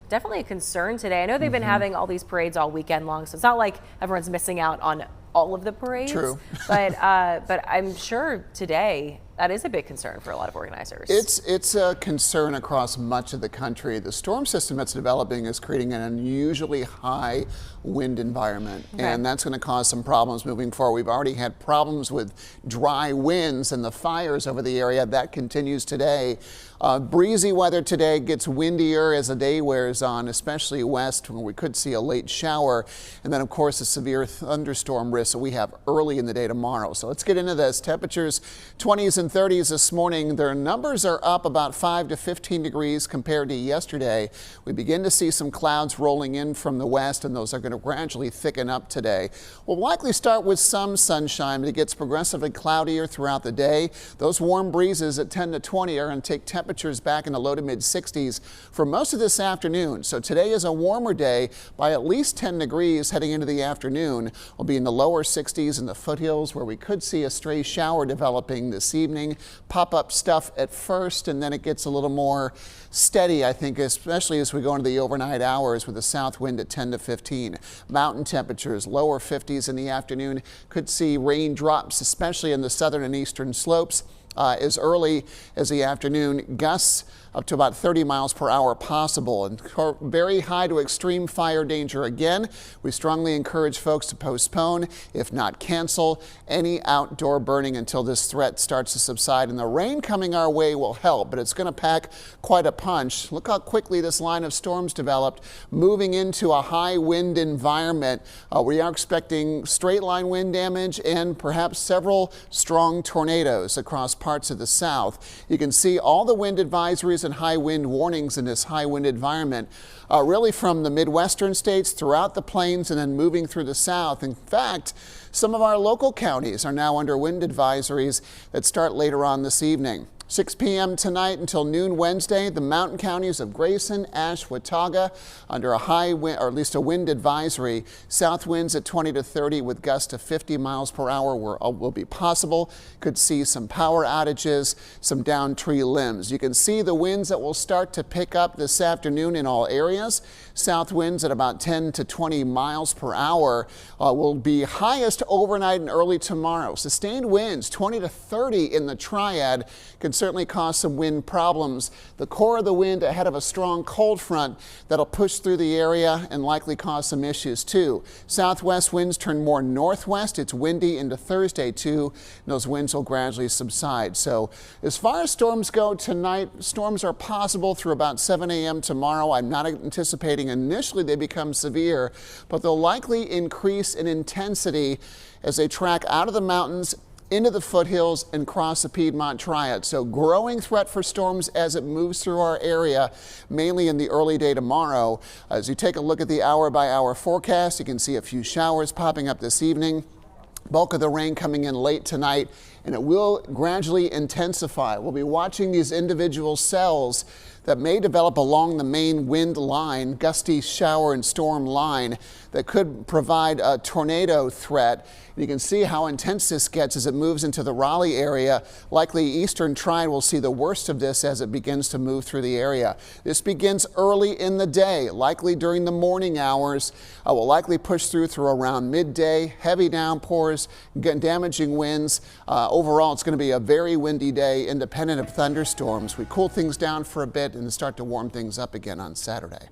definitely a concern today. I know they've been having all these parades all weekend long, so it's not like everyone's missing out on all of the parades. True. But I'm sure today that is a big concern for a lot of organizers. It's a concern across much of the country. The storm system that's developing is creating an unusually high wind environment, and that's going to cause some problems moving forward. We've already had problems with dry winds and the fires over the area. That continues today. Breezy weather today, gets windier as the day wears on, especially west, where we could see a late shower, and then of course a severe thunderstorm risk that we have early in the day tomorrow. So let's get into this. Temperatures 20s and 30s this morning. Their numbers are up about 5 to 15 degrees compared to yesterday. We begin to see some clouds rolling in from the west, and those are going to gradually thicken up today. We'll likely start with some sunshine, but it gets progressively cloudier throughout the day. Those warm breezes at 10 to 20 are going to take temperatures back in the low to mid 60s for most of this afternoon. So today is a warmer day by at least 10 degrees heading into the afternoon. We'll be in the lower 60s in the foothills, where we could see a stray shower developing this evening. Pop-up stuff at first, and then it gets a little more steady, I think, especially as we go into the overnight hours with a south wind at 10 to 15. Mountain temperatures lower 50s in the afternoon. Could see raindrops, especially in the southern and eastern slopes. As early as the afternoon, gusts up to about 30 miles per hour possible, and very high to extreme fire danger again. We strongly encourage folks to postpone, if not cancel, any outdoor burning until this threat starts to subside. And the rain coming our way will help, but it's going to pack quite a punch. Look how quickly this line of storms developed, moving into a high wind environment. We are expecting straight line wind damage and perhaps several strong tornadoes across parts of the south. You can see all the wind advisories and high wind warnings in this high wind environment, really from the Midwestern states throughout the plains and then moving through the south. In fact, some of our local counties are now under wind advisories that start later on this evening. 6 p.m. tonight until noon Wednesday, the mountain counties of Grayson, Ashe, Watauga under a high wind, or at least a wind advisory. South winds at 20 to 30 with gusts to 50 miles per hour will be possible. Could see some power outages, some downed tree limbs. You can see the winds that will start to pick up this afternoon in all areas. South winds at about 10 to 20 miles per hour will be highest overnight and early tomorrow. Sustained winds 20 to 30 in the triad could certainly cause some wind problems. The core of the wind ahead of a strong cold front that'll push through the area and likely cause some issues too. Southwest winds turn more northwest. It's windy into Thursday too, and those winds will gradually subside. So as far as storms go tonight, storms are possible through about 7 a.m. tomorrow. I'm not anticipating initially they become severe, but they'll likely increase in intensity as they track out of the mountains into the foothills and cross the Piedmont Triad. So growing threat for storms as it moves through our area, mainly in the early day tomorrow. As you take a look at the hour-by-hour forecast, you can see a few showers popping up this evening. Bulk of the rain coming in late tonight, and it will gradually intensify. We'll be watching these individual cells that may develop along the main wind line, gusty shower and storm line that could provide a tornado threat. You can see how intense this gets as it moves into the Raleigh area. Likely eastern triad will see the worst of this as it begins to move through the area. This begins early in the day, likely during the morning hours. Will likely push through around midday. Heavy downpours, damaging winds. Overall, it's going to be a very windy day, independent of thunderstorms. We cool things down for a bit and start to warm things up again on Saturday.